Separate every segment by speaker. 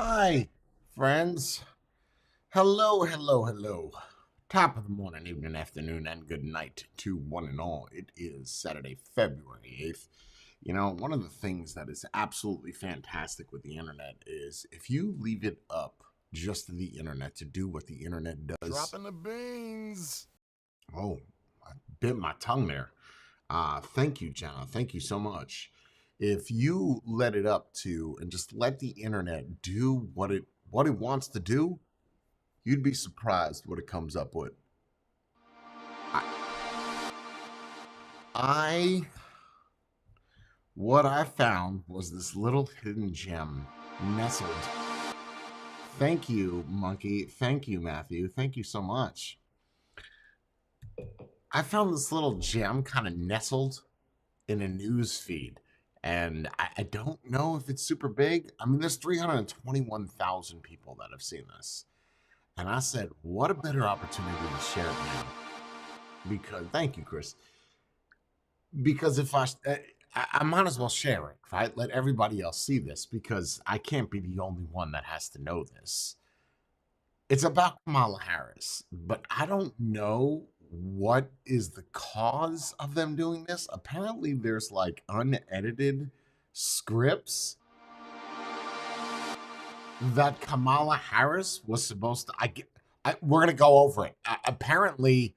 Speaker 1: Hi, friends. Hello, hello, hello. Top of the morning, evening, afternoon, and good night to one and all. It is Saturday, February 8th. You know, one of the things that is absolutely fantastic with the internet is if you leave it up just to the internet to do what the internet does.
Speaker 2: Dropping the beans.
Speaker 1: Oh, I bit my tongue there. Thank you, Jenna. Thank you so much. If you let it up to and just let the internet do what it wants to do, you'd be surprised what it comes up with. I, I what I found was this little hidden gem nestled. Thank you, Monkey. Thank you, Matthew. Thank you so much. I found this little gem kind of nestled in a news feed. And I don't know if it's super big. I mean, there's 321,000 people that have seen this. And I said, what a better opportunity to share it now. Because, thank you, Chris. Because if I might as well share it, right? Let everybody else see this because I can't be the only one that has to know this. It's about Kamala Harris, but I don't know what is the cause of them doing this. Apparently, there's like unedited scripts that Kamala Harris was supposed to. We're gonna go over it. Apparently,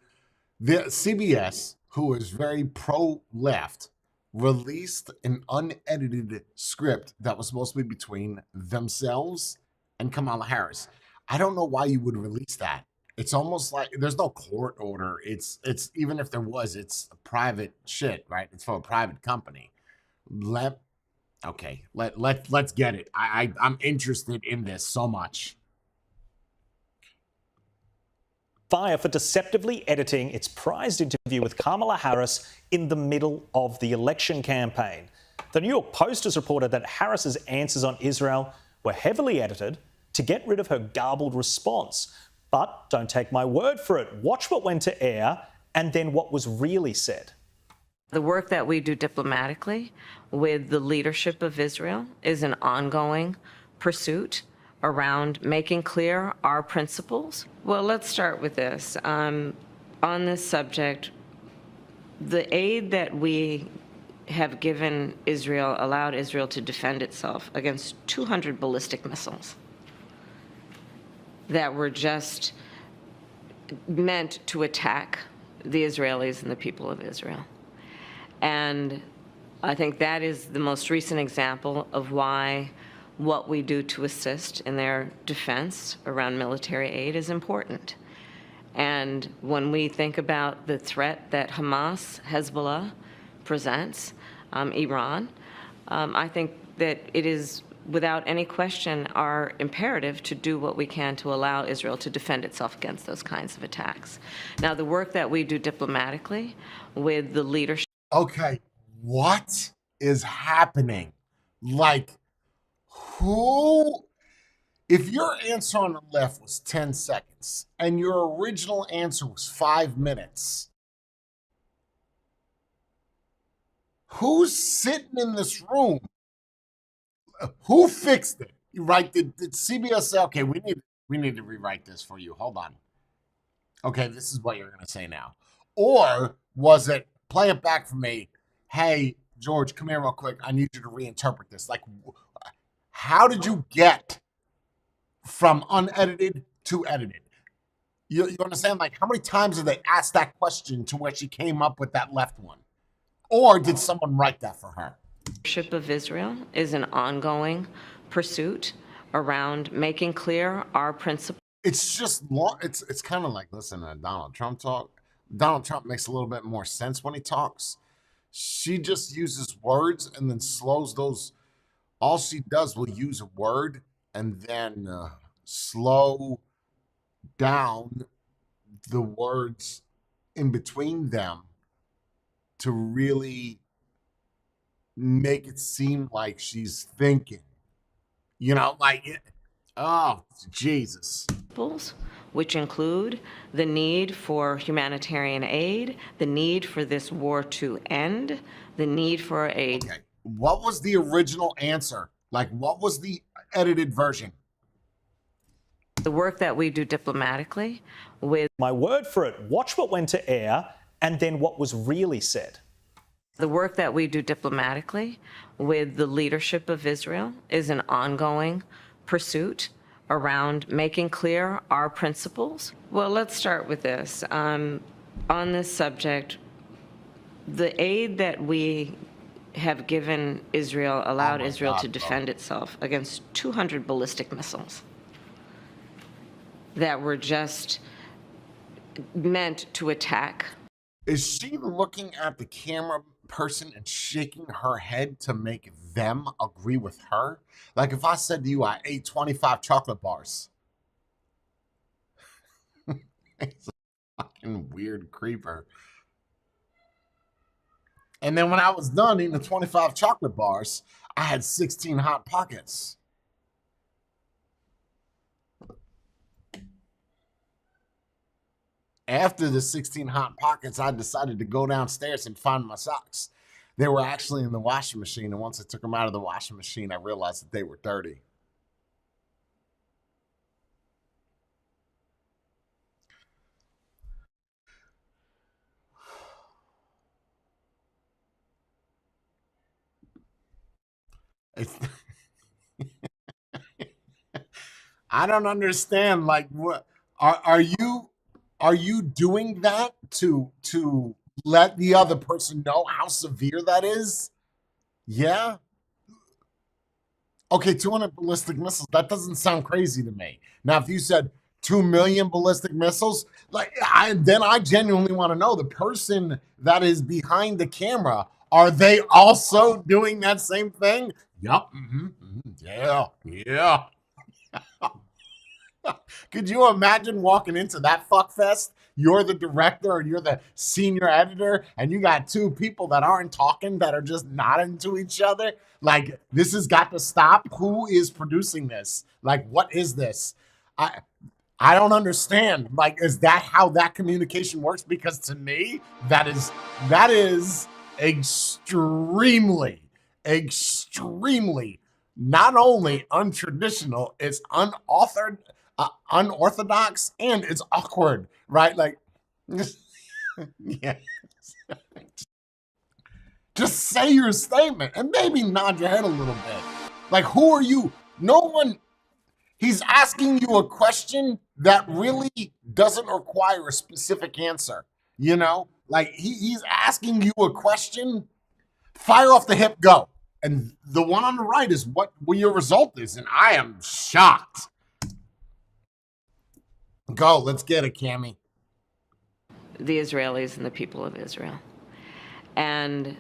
Speaker 1: the CBS, who is very pro-left, released an unedited script that was supposed to be between themselves and Kamala Harris. I don't know why you would release that. It's almost like there's no court order. It's even if there was, it's private shit, right? It's from a private company. Let okay, let's get it. I'm interested in this so much.
Speaker 3: Fire for deceptively editing its prized interview with Kamala Harris in the middle of the election campaign. The New York Post has reported that Harris's answers on Israel were heavily edited to get rid of her garbled response. But don't take my word for it. Watch what went to air and then what was really said.
Speaker 4: The work that we do diplomatically with the leadership of Israel is an ongoing pursuit around making clear our principles. Well, let's start with this. On this subject, the aid that we have given Israel allowed Israel to defend itself against 200 ballistic missiles that were just meant to attack the Israelis and the people of Israel. And I think that is the most recent example of why what we do to assist in their defense around military aid is important. And when we think about the threat that Hamas, Hezbollah presents, Iran, I think that it is without any question our imperative to do what we can to allow Israel to defend itself against those kinds of attacks. Now, the work that we do diplomatically with the leadership.
Speaker 1: Okay, what is happening? Like, who? If your answer on the left was 10 seconds and your original answer was 5 minutes, who's sitting in this room? Who fixed it? Right? Did CBS say, okay, we need to rewrite this for you? Hold on. Okay, this is what you're gonna say now. Or was it play it back for me? Hey, George, come here real quick. I need you to reinterpret this. Like, how did you get from unedited to edited? You understand? Like, how many times did they ask that question to where she came up with that left one? Or did someone write that for her?
Speaker 4: Leadership of Israel is an ongoing pursuit around making clear our principles.
Speaker 1: It's just long. It's kind of like listening to Donald Trump talk. Donald Trump makes a little bit more sense when he talks. She just uses words and then slows those. All she does will use a word and then slow down the words in between them to really make it seem like she's thinking. You know, like, oh, Jesus.
Speaker 4: Which include the need for humanitarian aid, the need for this war to end, the need for a.
Speaker 1: Okay. What was the original answer? Like, what was the edited version?
Speaker 4: The work that we do diplomatically with
Speaker 3: My word for it, watch what went to air and then what was really said.
Speaker 4: the work that we do diplomatically with the leadership of Israel is an ongoing pursuit around making clear our principles. Well, let's start with this. On this subject, the aid that we have given Israel allowed
Speaker 1: my
Speaker 4: Israel
Speaker 1: God,
Speaker 4: to
Speaker 1: bro.
Speaker 4: defend itself against 200 ballistic missiles that were just meant to attack.
Speaker 1: Is she looking at the camera person and shaking her head to make them agree with her? Like if I said to you, I ate 25 chocolate bars. It's a fucking weird creeper. And then when I was done eating the 25 chocolate bars, I had 16 hot pockets. After the 16 hot pockets, I decided to go downstairs and find my socks. They were actually in the washing machine, and once I took them out of the washing machine, I realized that they were dirty. It's, I don't understand. Like, what are you doing that to let the other person know how severe that is? Yeah. Okay, 200 ballistic missiles. That doesn't sound crazy to me. Now, if you said 2 million ballistic missiles, like then I genuinely want to know the person that is behind the camera. Are they also doing that same thing? Yup. Yeah. Yeah. Could you imagine walking into that fuck fest? You're the director or you're the senior editor, and you got two people that aren't talking that are just nodding to each other. Like, this has got to stop. Who is producing this? Like, what is this? I I don't understand. Like, is that how that communication works? Because to me, that is extremely, extremely not only untraditional, it's unorthodox, and it's awkward, right? Like, yeah, just say your statement and maybe nod your head a little bit. Like, who are you? No one. He's asking you a question that really doesn't require a specific answer. You know, like he's asking you a question, fire off the hip, go. And the one on the right is what your result is. And I am shocked. Go, let's get it, Cammie.
Speaker 4: The Israelis and the people of Israel. And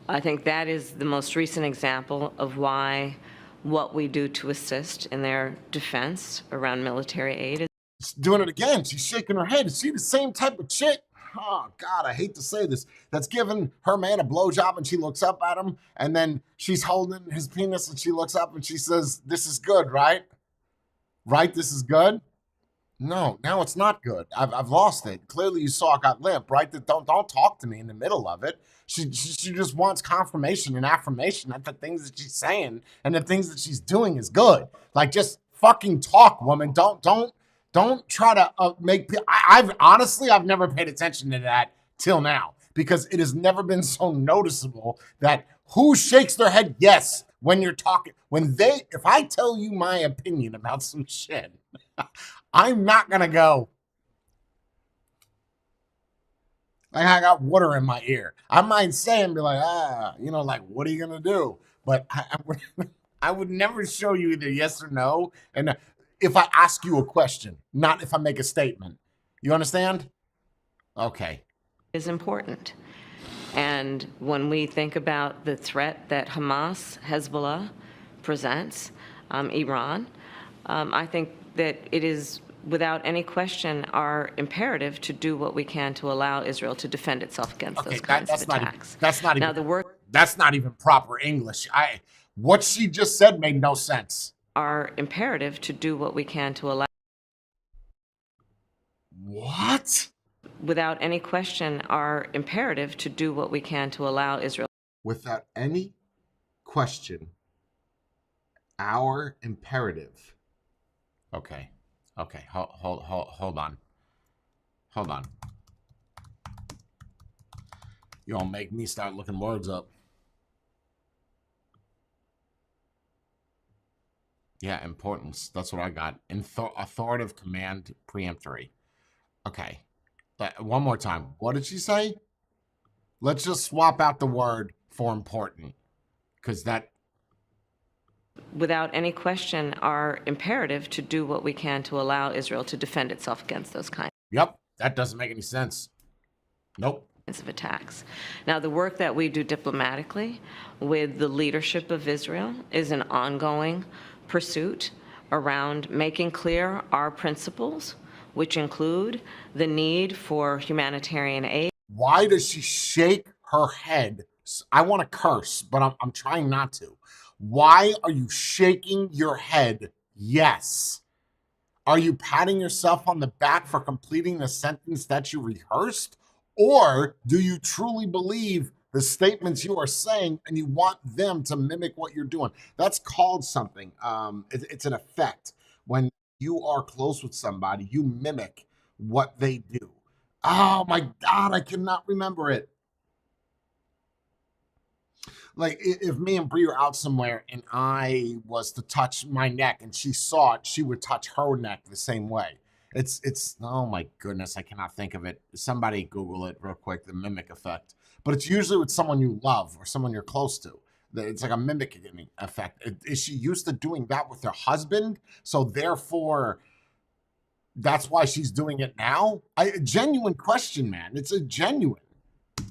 Speaker 4: I think that is the most recent example of why what we do to assist in their defense around military aid.
Speaker 1: She's doing it again. She's shaking her head. Is she the same type of chick? Oh, God, I hate to say this. That's giving her man a blowjob and she looks up at him and then she's holding his penis and she looks up and she says, "This is good, right? Right? This is good?" No, now it's not good. I've lost it. Clearly, you saw it got limp, right? That don't talk to me in the middle of it. She just wants confirmation and affirmation that the things that she's saying and the things that she's doing is good. Like, just fucking talk, woman. Don't try to make. I've honestly never paid attention to that till now because it has never been so noticeable that who shakes their head yes when you're talking if I tell you my opinion about some shit. I'm not gonna go. Like I got water in my ear. I might say and be like, like, what are you gonna do? But I would never show you either yes or no. And if I ask you a question, not if I make a statement. You understand? Okay.
Speaker 4: Is important. And when we think about the threat that Hamas, Hezbollah presents, Iran, I think that it is without any question our imperative to do what we can to allow Israel to defend itself against those kinds of attacks.
Speaker 1: That's not even
Speaker 4: Now, the work
Speaker 1: that's not even proper English. What she just said made no sense.
Speaker 4: our imperative to do what we can to allow.
Speaker 1: What?
Speaker 4: Without any question, our imperative to do what we can to allow Israel.
Speaker 1: Without any question, our imperative. Okay. Okay, hold on. Hold on. You gonna make me start looking words up. Yeah, importance. That's what I got. Authoritative command preemptory. Okay. One more time. What did she say? Let's just swap out the word for important. Because that.
Speaker 4: Without any question, are imperative to do what we can to allow Israel to defend itself against those kinds
Speaker 1: Yep. That doesn't make any sense. Nope.
Speaker 4: of attacks. Now, the work that we do diplomatically with the leadership of Israel is an ongoing pursuit around making clear our principles, which include the need for humanitarian aid.
Speaker 1: Why does she shake her head? I want to curse, but I'm trying not to. Why are you shaking your head? Yes. Are you patting yourself on the back for completing the sentence that you rehearsed? Or do you truly believe the statements you are saying and you want them to mimic what you're doing? That's called something. It's an effect. When you are close with somebody, you mimic what they do. Oh my God, I cannot remember it. Like if me and Brie were out somewhere and I was to touch my neck and she saw it, she would touch her neck the same way. It's oh my goodness, I cannot think of it. Somebody Google it real quick, the mimic effect. But it's usually with someone you love or someone you're close to. It's like a mimicking effect. Is she used to doing that with her husband? So therefore, that's why she's doing it now? A genuine question, man. It's a genuine.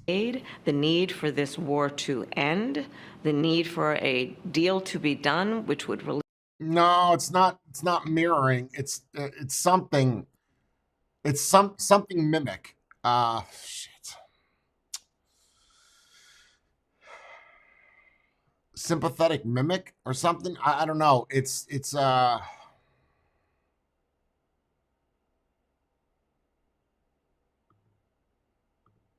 Speaker 4: Aid, the need for this war to end, the need for a deal to be done, which would release.
Speaker 1: No, it's not. It's not mirroring. It's something. It's something mimic. Shit. Sympathetic mimic or something. I don't know. It's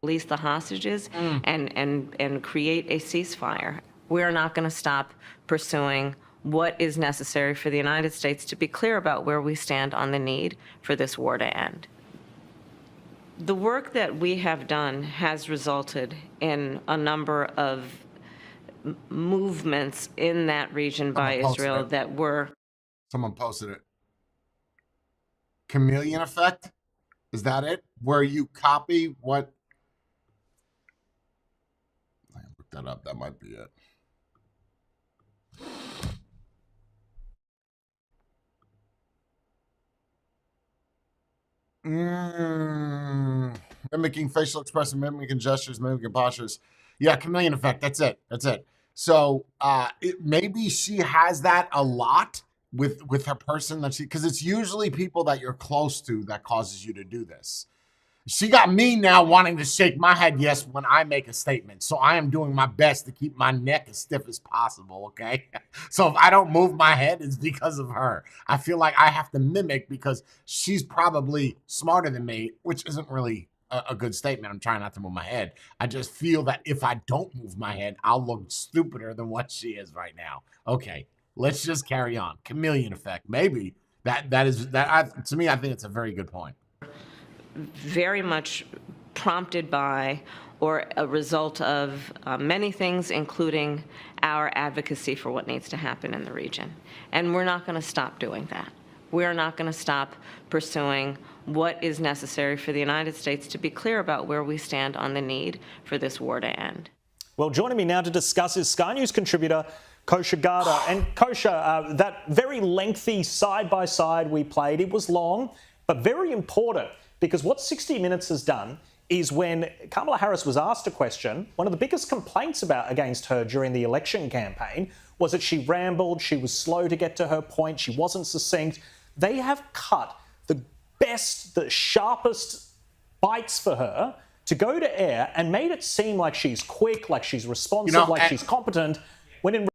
Speaker 4: Release the hostages and create a ceasefire. We're not going to stop pursuing what is necessary for the United States to be clear about where we stand on the need for this war to end. The work that we have done has resulted in a number of movements in that region by Israel that were.
Speaker 1: Someone posted it. Chameleon effect? Is that it? Where you copy what? I look that up. That might be it. Mimicking facial expression, mimicking gestures, mimicking postures. Yeah, chameleon effect. That's it. That's it. So maybe she has that a lot with her person that she, because it's usually people that you're close to that causes you to do this. She got me now wanting to shake my head yes when I make a statement. So I am doing my best to keep my neck as stiff as possible, okay? So if I don't move my head, it's because of her. I feel like I have to mimic because she's probably smarter than me, which isn't really a good statement. I'm trying not to move my head. I just feel that if I don't move my head, I'll look stupider than what she is right now. Okay, let's just carry on. Chameleon effect. Maybe to me, I think it's a very good point.
Speaker 4: Very much prompted by or a result of many things, including our advocacy for what needs to happen in the region. And we're not going to stop doing that. We're not going to stop pursuing what is necessary for the United States to be clear about where we stand on the need for this war to end.
Speaker 3: Well, joining me now to discuss is Sky News contributor Kosha Garda. And Kosha, that very lengthy side-by-side we played, it was long, but very important. Because what 60 Minutes has done is when Kamala Harris was asked a question, one of the biggest complaints against her during the election campaign was that she rambled, she was slow to get to her point, she wasn't succinct. They have cut the best, the sharpest bites for her to go to air and made it seem like she's quick, like she's responsive, like she's competent, when in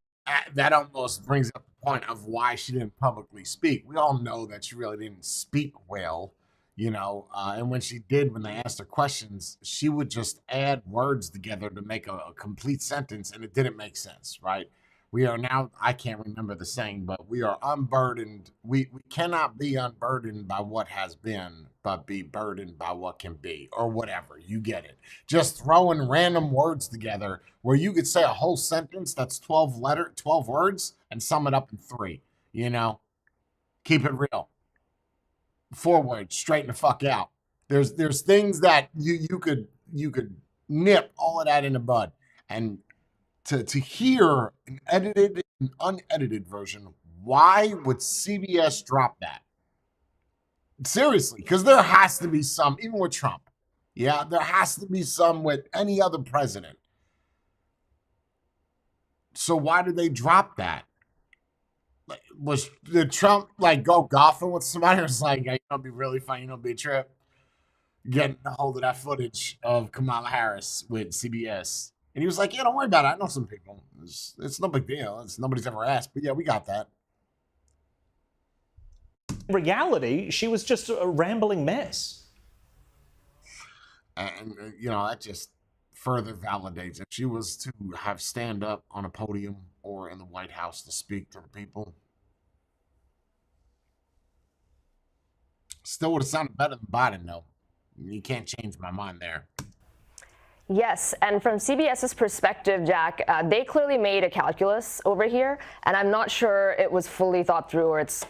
Speaker 1: that almost brings up the point of why she didn't publicly speak. We all know that she really didn't speak well. And when she did, when they asked her questions, she would just add words together to make a complete sentence, and it didn't make sense, right? We are now, I can't remember the saying, but we are unburdened. We cannot be unburdened by what has been, but be burdened by what can be, or whatever. You get it. Just throwing random words together where you could say a whole sentence that's 12 words and sum it up in 3. You know, keep it real. 4 words, straighten the fuck out. There's things that you could nip all of that in the bud. And to hear an edited and unedited version, why would CBS drop that? Seriously, because there has to be some, even with Trump. Yeah, there has to be some with any other president. So why did they drop that? Like, did Trump like go golfing with somebody? Or was like, hey, you know, be really funny, you know, be a trip. Getting a hold of that footage of Kamala Harris with CBS. And he was like, yeah, don't worry about it. I know some people. It's no big deal. It's nobody's ever asked. But yeah, we got that.
Speaker 3: Reality, she was just a rambling mess.
Speaker 1: And, you know, that just further validates if she was to have stand up on a podium or in the White House to speak to the people. Still would have sounded better than Biden, though. You can't change my mind there.
Speaker 5: Yes, and from CBS's perspective, Jack, they clearly made a calculus over here, and I'm not sure it was fully thought through or it's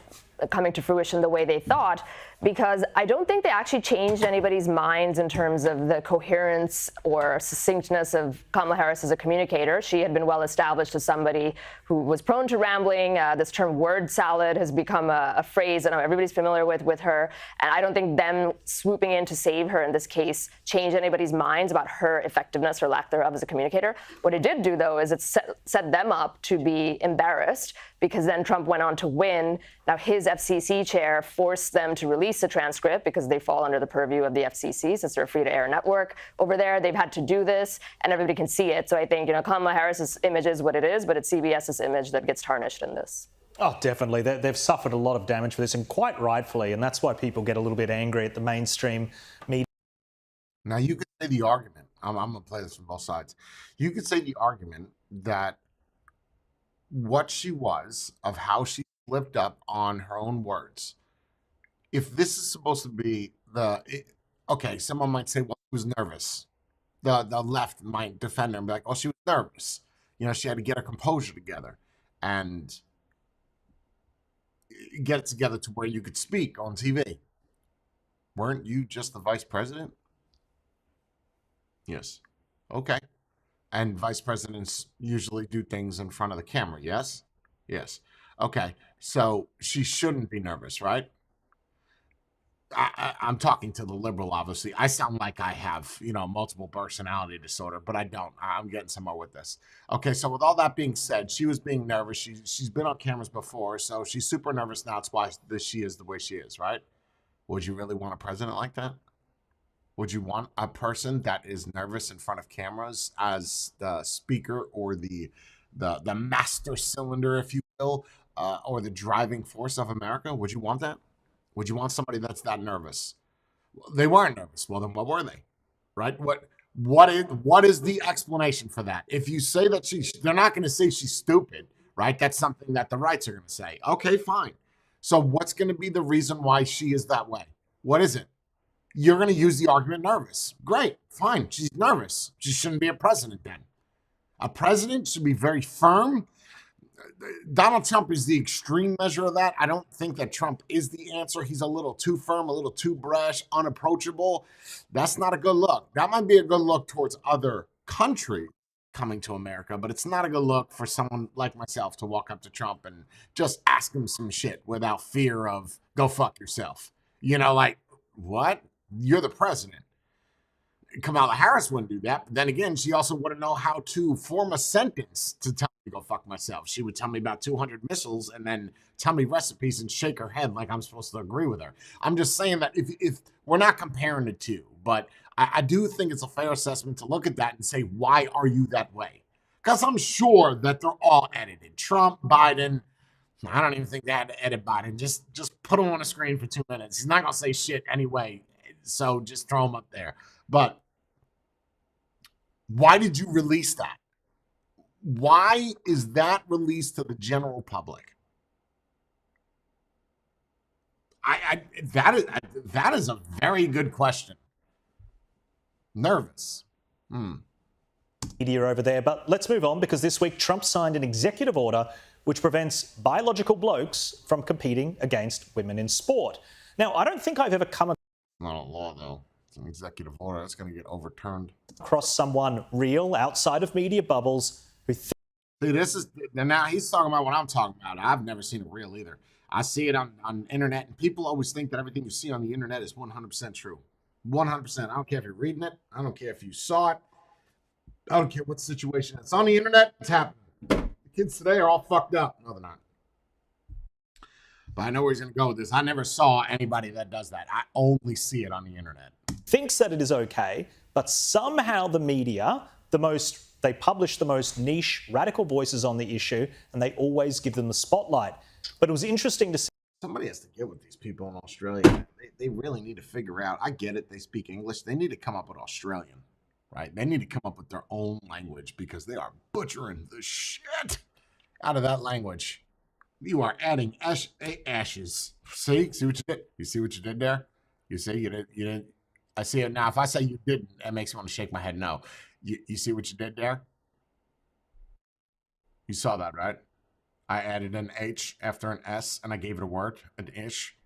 Speaker 5: coming to fruition the way they thought, because I don't think they actually changed anybody's minds in terms of the coherence or succinctness of Kamala Harris as a communicator. She had been well established as somebody who was prone to rambling. This term word salad has become a phrase that everybody's familiar with her. And I don't think them swooping in to save her in this case changed anybody's minds about her effectiveness or lack thereof as a communicator. What it did do, though, is it set them up to be embarrassed, because then Trump went on to win. Now his FCC chair forced them to release the transcript because they fall under the purview of the FCC, since they're a free-to-air network over there. They've had to do this, and everybody can see it. So I think, you know, Kamala Harris's image is what it is, but it's CBS's image that gets tarnished in this.
Speaker 3: Oh, definitely. They've suffered a lot of damage for this, and quite rightfully, and that's why people get a little bit angry at the mainstream media.
Speaker 1: Now, you could say the argument, I'm going to play this from both sides. You could say the argument that what she was, of how she flipped up on her own words, if this is supposed to be okay, someone might say, well, she was nervous. The left might defend her and be like, oh, she was nervous. You know, she had to get her composure together and get it together to where you could speak on TV. Weren't you just the vice president? Yes. Okay. And vice presidents usually do things in front of the camera, yes? Yes. Okay. So she shouldn't be nervous, right? I'm talking to the liberal, obviously. I sound like I have, you know, multiple personality disorder, but I don't. I'm getting somewhere with this. Okay, so with all that being said, she was being nervous. She's been on cameras before, so she's super nervous now. It's why she is the way she is, right? Would you really want a president like that? Would you want a person that is nervous in front of cameras as the speaker or the master cylinder, if you will, or the driving force of America? Would you want that? Would you want somebody that's that nervous? They weren't nervous. Well, then what were they? Right? What is the explanation for that? If you say that they're not going to say she's stupid, right? That's something that the rights are going to say. Okay, fine. So what's going to be the reason why she is that way? What is it? You're going to use the argument nervous. Great, fine. She's nervous. She shouldn't be a president then. A president should be very firm. Donald Trump is the extreme measure of that. I don't think that Trump is the answer. He's a little too firm, a little too brash, unapproachable. That's not a good look. That might be a good look towards other countries coming to America, but it's not a good look for someone like myself to walk up to Trump and just ask him some shit without fear of, go fuck yourself. You know, like, what? You're the president. Kamala Harris wouldn't do that. But then again, she also wouldn't know how to form a sentence to tell me to go fuck myself. She would tell me about 200 missiles and then tell me recipes and shake her head like I'm supposed to agree with her. I'm just saying that if we're not comparing the two, but I do think it's a fair assessment to look at that and say, why are you that way? Because I'm sure that they're all edited. Trump, Biden, I don't even think they had to edit Biden. Just put him on a screen for 2 minutes. He's not going to say shit anyway. So just throw him up there. But why did you release that? Why is that released to the general public? That is a very good question. Nervous.
Speaker 3: Media over there. But let's move on, because this week Trump signed an executive order which prevents biological blokes from competing against women in sport. Now, I don't think I've ever come
Speaker 1: Not a law, though. It's an executive order. It's going to get overturned.
Speaker 3: across someone real outside of media bubbles who
Speaker 1: See, this is now he's talking about what I'm talking about. I've never seen it real either. I see it on internet, and people always think that everything you see on the internet is 100% true. 100%. I don't care if you're reading it. I don't care if you saw it. I don't care what situation it's on the internet. It's happening. The kids today are all fucked up. No, they're not. But I know where he's going to go with this. I never saw anybody that does that. I only see it on the internet.
Speaker 3: thinks that it is okay, but somehow the media, they publish the most niche, radical voices on the issue, and they always give them the spotlight. But it was interesting to see.
Speaker 1: Somebody has to get with these people in Australia. They really need to figure out. I get it. They speak English. They need to come up with Australian, right? They need to come up with their own language, because they are butchering the shit out of that language. You are adding ashes. See what you did? You see what you did there? You see you didn't. I see it now. If I say you didn't, that makes me want to shake my head. No. You see what you did there? You saw that, right? I added an H after an S, and I gave it a word, an ish.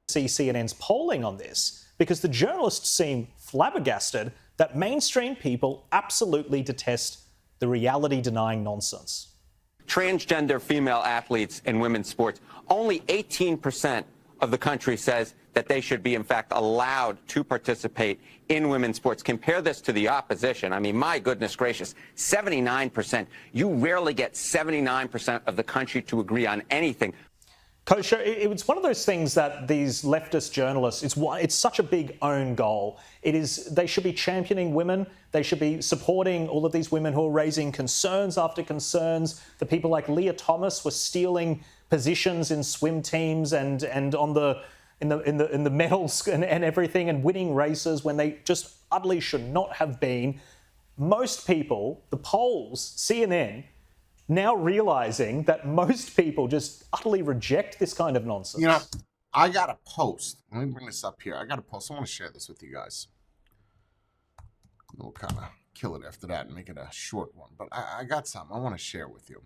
Speaker 3: See CNN's polling on this, because the journalists seem flabbergasted that mainstream people absolutely detest the reality-denying nonsense.
Speaker 6: Transgender female athletes in women's sports, only 18% of the country says that they should be, in fact, allowed to participate in women's sports. Compare this to the opposition. I mean, my goodness gracious, 79%. You rarely get 79% of the country to agree on anything.
Speaker 3: Kosher, it's one of those things that these leftist journalists, it's such a big own goal. They should be championing women. They should be supporting all of these women who are raising concerns after concerns. The people like Leah Thomas were stealing positions in swim teams and on in the medals and everything, and winning races when they just utterly should not have been. Most people, the polls, CNN, now realizing that most people just utterly reject this kind of nonsense.
Speaker 1: You know, I got a post. Let me bring this up here. I got a post. I want to share this with you guys. We'll kind of kill it after that and make it a short one. But I got something I want to share with you.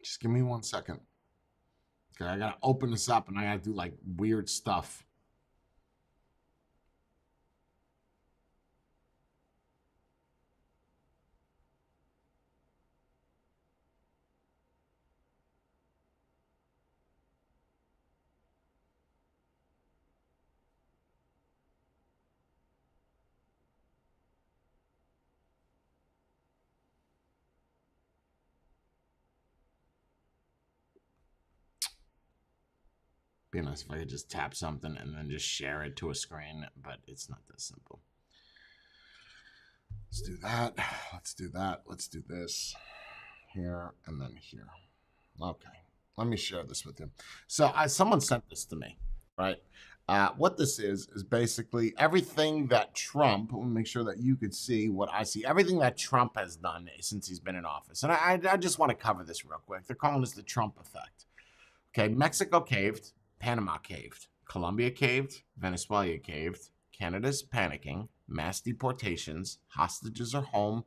Speaker 1: Just give me 1 second. Okay, I gotta open this up and I gotta do like weird stuff. Be nice if I could just tap something and then just share it to a screen, but it's not that simple. Let's do that. Let's do that. Let's do this here and then here. Okay, let me share this with you. So someone sent this to me, right? What this is basically everything that Trump, let me make sure that you could see what I see, everything that Trump has done since he's been in office. And I just want to cover this real quick. They're calling this the Trump effect. Okay, Mexico caved. Panama caved, Colombia caved, Venezuela caved, Canada's panicking, mass deportations, hostages are home.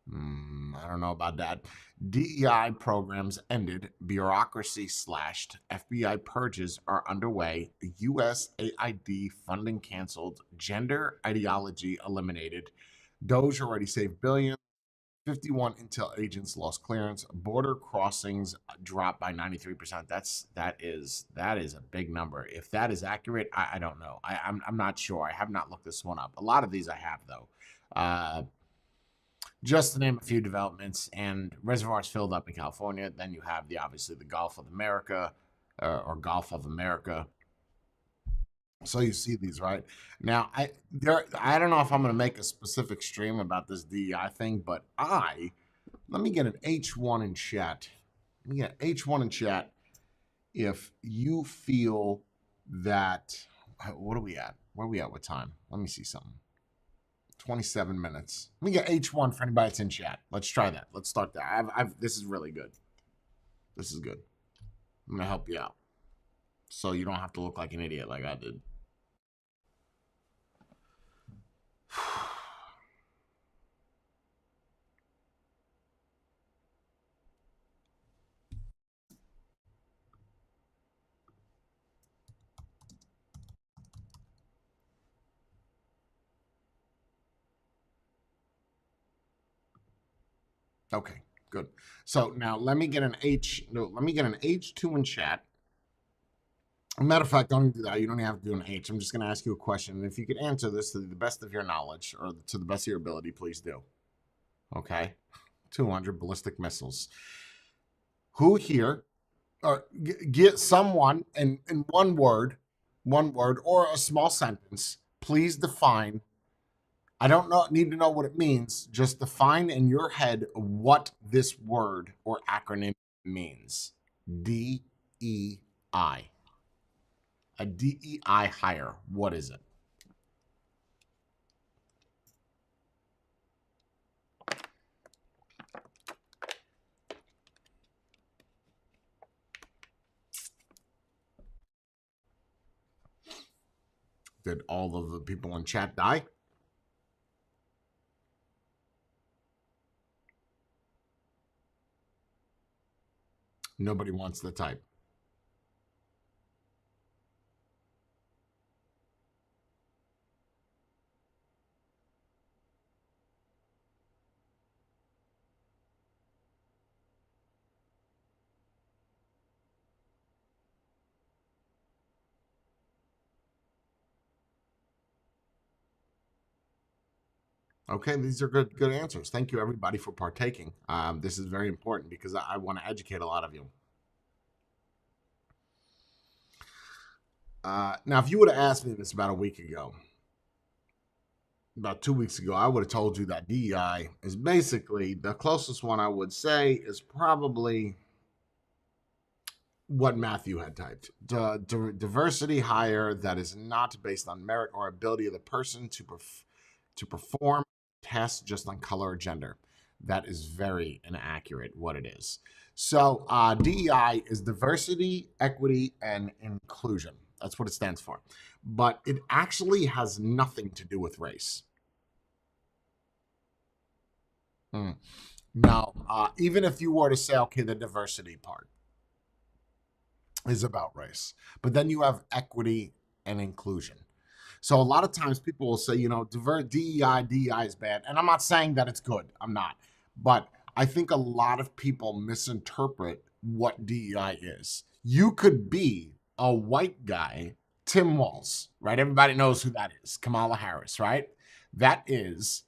Speaker 1: I don't know about that. DEI programs ended, bureaucracy slashed, FBI purges are underway, USAID funding canceled, gender ideology eliminated, Doge already saved billions, 51 intel agents lost clearance, border crossings dropped by 93%. That is a big number. If that is accurate, I don't know. I'm not sure. I have not looked this one up. A lot of these I have though. Just to name a few developments, and reservoirs filled up in California. Then you have obviously the Gulf of America, or Gulf of America. So you see these right now. I don't know if I'm going to make a specific stream about this DEI thing, but let me get an H1 in chat. Let me get H1 in chat if you feel that. What are we at? Where are we at with time? Let me see something. 27 minutes. Let me get H1 for anybody that's in chat. Let's try that. Let's start that. This is really good. This is good. I'm going to help you out so you don't have to look like an idiot like I did. Okay, good. So now let me get an H2 in chat. As a matter of fact, don't do that. You don't have to do an H. I'm just going to ask you a question. And if you could answer this to the best of your knowledge or to the best of your ability, please do. Okay. 200 ballistic missiles. Who here, or get someone in one word or a small sentence, please define. I don't need to know what it means. Just define in your head what this word or acronym means. DEI. A DEI hire. What is it? Did all of the people in chat die? Nobody wants to type. Okay, these are good answers. Thank you, everybody, for partaking. This is very important because I want to educate a lot of you. Now, if you would have asked me this about a week ago, about 2 weeks ago, I would have told you that DEI is basically the closest one I would say is probably what Matthew had typed. Diversity hire that is not based on merit or ability of the person to perform tests just on color or gender. That is very inaccurate what it is. So DEI is diversity, equity, and inclusion. That's what it stands for. But it actually has nothing to do with race. Now, even if you were to say, okay, the diversity part is about race, but then you have equity and inclusion. So a lot of times people will say, you know, DEI is bad. And I'm not saying that it's good. I'm not. But I think a lot of people misinterpret what DEI is. You could be a white guy, Tim Walz, right? Everybody knows who that is. Kamala Harris, right? That is,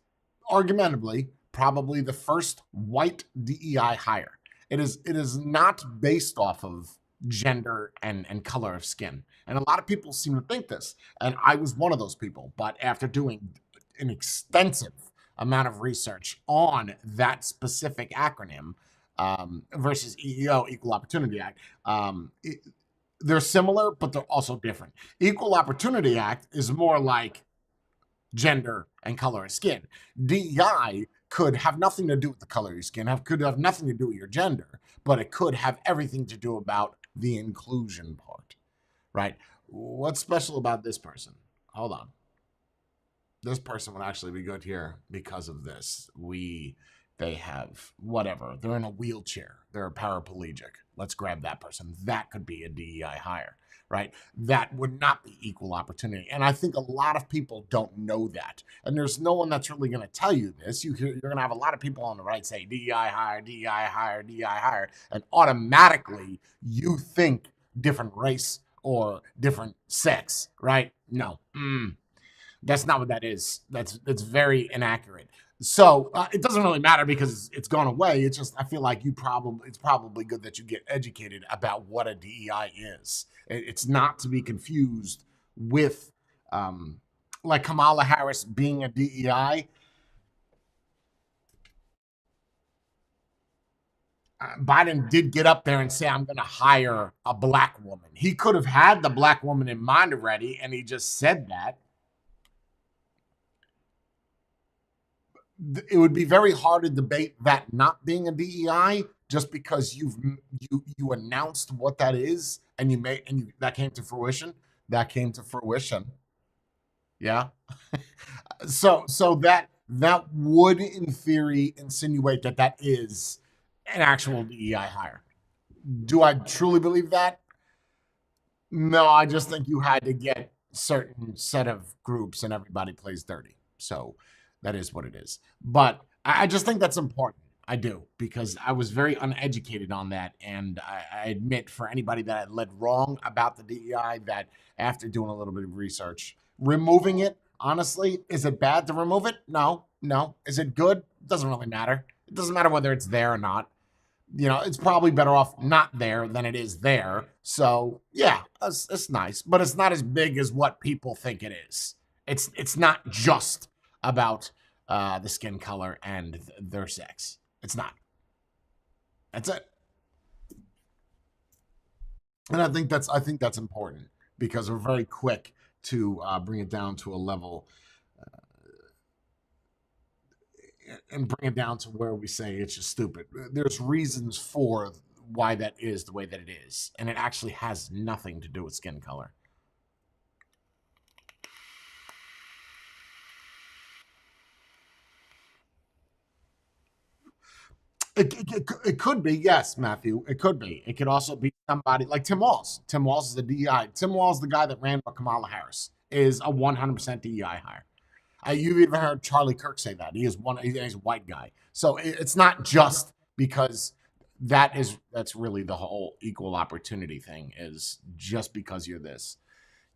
Speaker 1: argumentably, probably the first white DEI hire. It is not based off of gender and color of skin. And a lot of people seem to think this. And I was one of those people. But after doing an extensive amount of research on that specific acronym versus EEO, Equal Opportunity Act, they're similar, but they're also different. Equal Opportunity Act is more like gender and color of skin. DEI could have nothing to do with the color of your skin, could have nothing to do with your gender, but it could have everything to do about the inclusion part, right? What's special about this person? Hold on. This person would actually be good here because of this. We they have whatever. They're in a wheelchair. They're a paraplegic. Let's grab that person. That could be a DEI hire, right? That would not be equal opportunity. And I think a lot of people don't know that. And there's no one that's really going to tell you this. You're going to have a lot of people on the right say DEI hire, DEI hire, DEI hire, and automatically you think different race or different sex, right? No. That's not what that is. That's very inaccurate. So it doesn't really matter because it's gone away. It's just I feel like it's probably good that you get educated about what a DEI is. It's not to be confused with like Kamala Harris being a DEI. Biden did get up there and say, I'm going to hire a black woman. He could have had the black woman in mind already, and he just said that. It would be very hard to debate that not being a DEI just because you announced what that is and that came to fruition. That came to fruition. Yeah. so that would in theory insinuate that is an actual DEI hire. Do I truly believe that? No, I just think you had to get certain set of groups and everybody plays dirty. So that is what it is. But I just think that's important. I do, because I was very uneducated on that. And I admit for anybody that I led wrong about the DEI, that after doing a little bit of research, removing it, honestly, is it bad to remove it? No. Is it good? It doesn't really matter. It doesn't matter whether it's there or not. It's probably better off not there than it is there. So yeah, it's nice, but it's not as big as what people think it is. It's not just about the skin color and their sex. It's not. That's it. And I think that's important because we're very quick to bring it down to a level and bring it down to where we say it's just stupid. There's reasons for why that is the way that it is, and it actually has nothing to do with skin color. It could be, yes, Matthew. It could be. It could also be somebody like Tim Walz. Tim Walz is the DEI. Tim Walz, the guy that ran for Kamala Harris, is a 100% DEI hire. You've even heard Charlie Kirk say that. He's a white guy. So it's not just because that's really the whole equal opportunity thing, is just because you're this,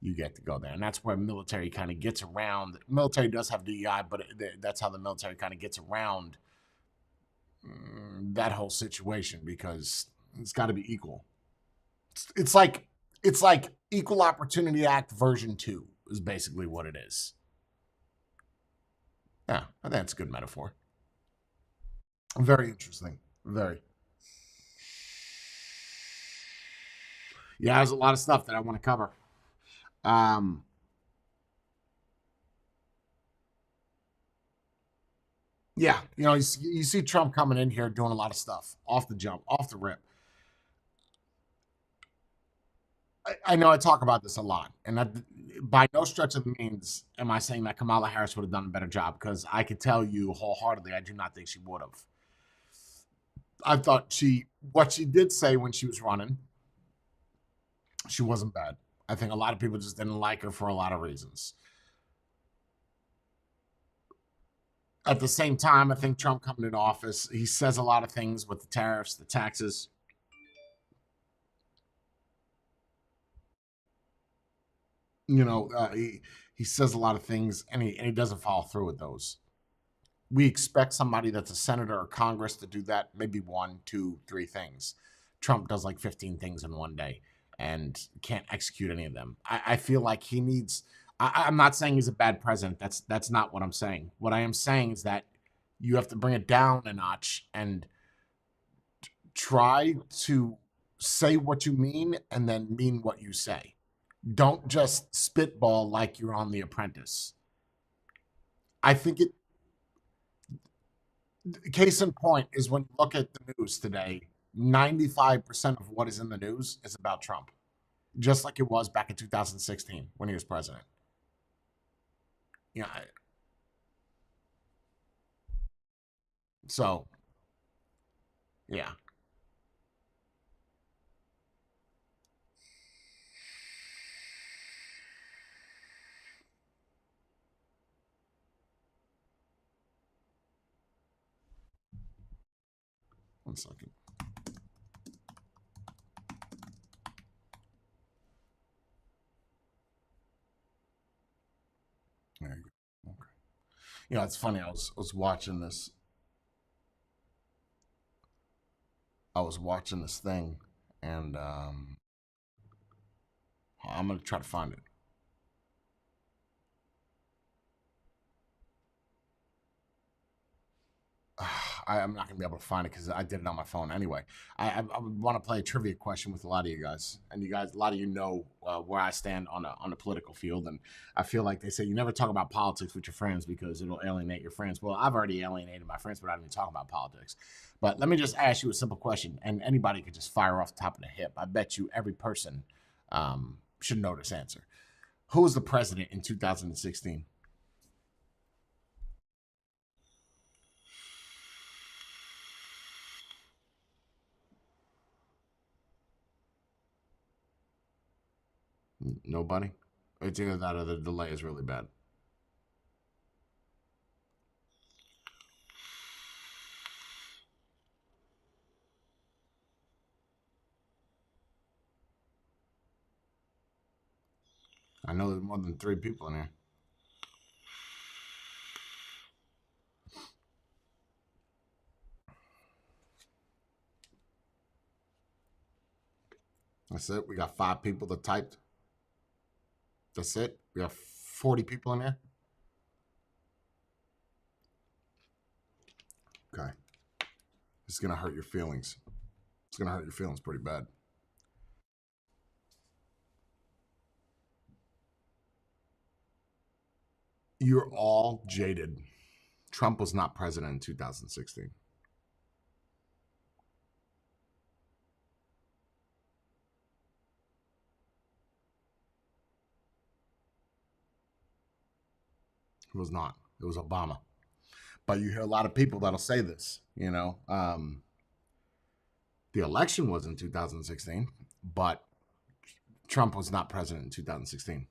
Speaker 1: you get to go there. And that's where military kind of gets around. Military does have DEI, but that's how the military kind of gets around that whole situation, because it's got to be equal. It's like Equal Opportunity Act version 2 is basically what it is. Yeah, I think that's a good metaphor. Very interesting. Very. Yeah, there's a lot of stuff that I want to cover. Yeah, you see Trump coming in here doing a lot of stuff off the jump, off the rip. I know I talk about this a lot, and by no stretch of the means am I saying that Kamala Harris would have done a better job, because I could tell you wholeheartedly I do not think she would have. I thought what she did say when she was running, she wasn't bad. I think a lot of people just didn't like her for a lot of reasons. At the same time, I think Trump coming into office, he says a lot of things with the tariffs, the taxes. He says a lot of things, and he doesn't follow through with those. We expect somebody that's a senator or Congress to do that, maybe 1, 2, 3 things. Trump does like 15 things in one day and can't execute any of them. I feel like he needs. I'm not saying he's a bad president. That's not what I'm saying. What I am saying is that you have to bring it down a notch and try to say what you mean and then mean what you say. Don't just spitball like you're on The Apprentice. I think case in point is when you look at the news today, 95% of what is in the news is about Trump, just like it was back in 2016 when he was president. So Yeah. One second. There you go. Okay. You know, it's funny. I was watching this. I was watching this thing, and I'm gonna try to find it. I'm not gonna be able to find it because I did it on my phone anyway. I want to play a trivia question with a lot of you guys, and a lot of you know where I stand on the political field, and I feel like they say you never talk about politics with your friends because it'll alienate your friends. Well, I've already alienated my friends without even talking about politics. But let me just ask you a simple question, and anybody could just fire off the top of the hip. I bet you every person should know this answer. Who was the president in 2016? Nobody? It's either that or the delay is really bad. I know there's more than 3 people in here. That's it. We got 5 people that typed. That's it. We have 40 people in here. Okay. It's going to hurt your feelings. It's going to hurt your feelings pretty bad. You're all jaded. Trump was not president in 2016. It was not. It was Obama. But you hear a lot of people that'll say this, you know. The election was in 2016, but Trump was not president in 2016.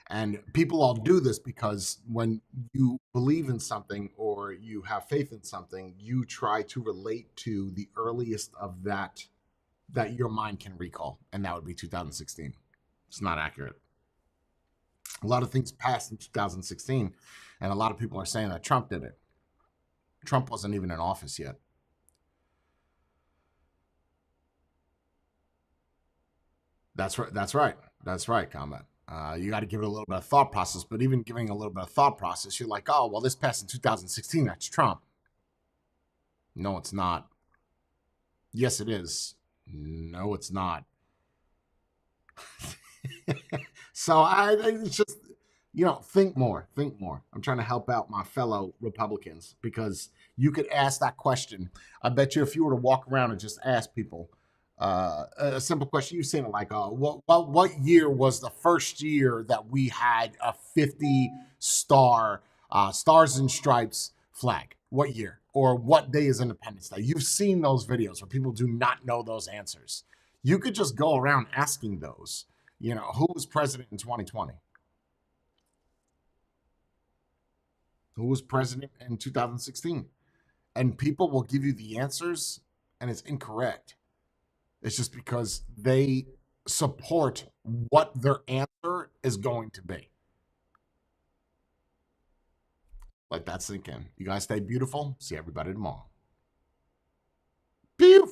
Speaker 1: And people all do this because when you believe in something or you have faith in something, you try to relate to the earliest of that your mind can recall, and that would be 2016. It's not accurate. A lot of things passed in 2016, and a lot of people are saying that Trump did it. Trump wasn't even in office yet. That's right. That's right. That's right, Combat. You got to give it a little bit of thought process, but even giving a little bit of thought process, you're like, oh, well, this passed in 2016. That's Trump. No, it's not. Yes, it is. No, it's not. So it's just, think more, think more. I'm trying to help out my fellow Republicans because you could ask that question. I bet you if you were to walk around and just ask people a simple question, you've seen it like, what year was the first year that we had a 50 star stars and stripes flag? What year? Or what day is Independence Day? You've seen those videos where people do not know those answers. You could just go around asking those. Who was president in 2020? Who was president in 2016? And people will give you the answers, and it's incorrect. It's just because they support what their answer is going to be. Let that sink in. You guys stay beautiful. See everybody tomorrow. Pew!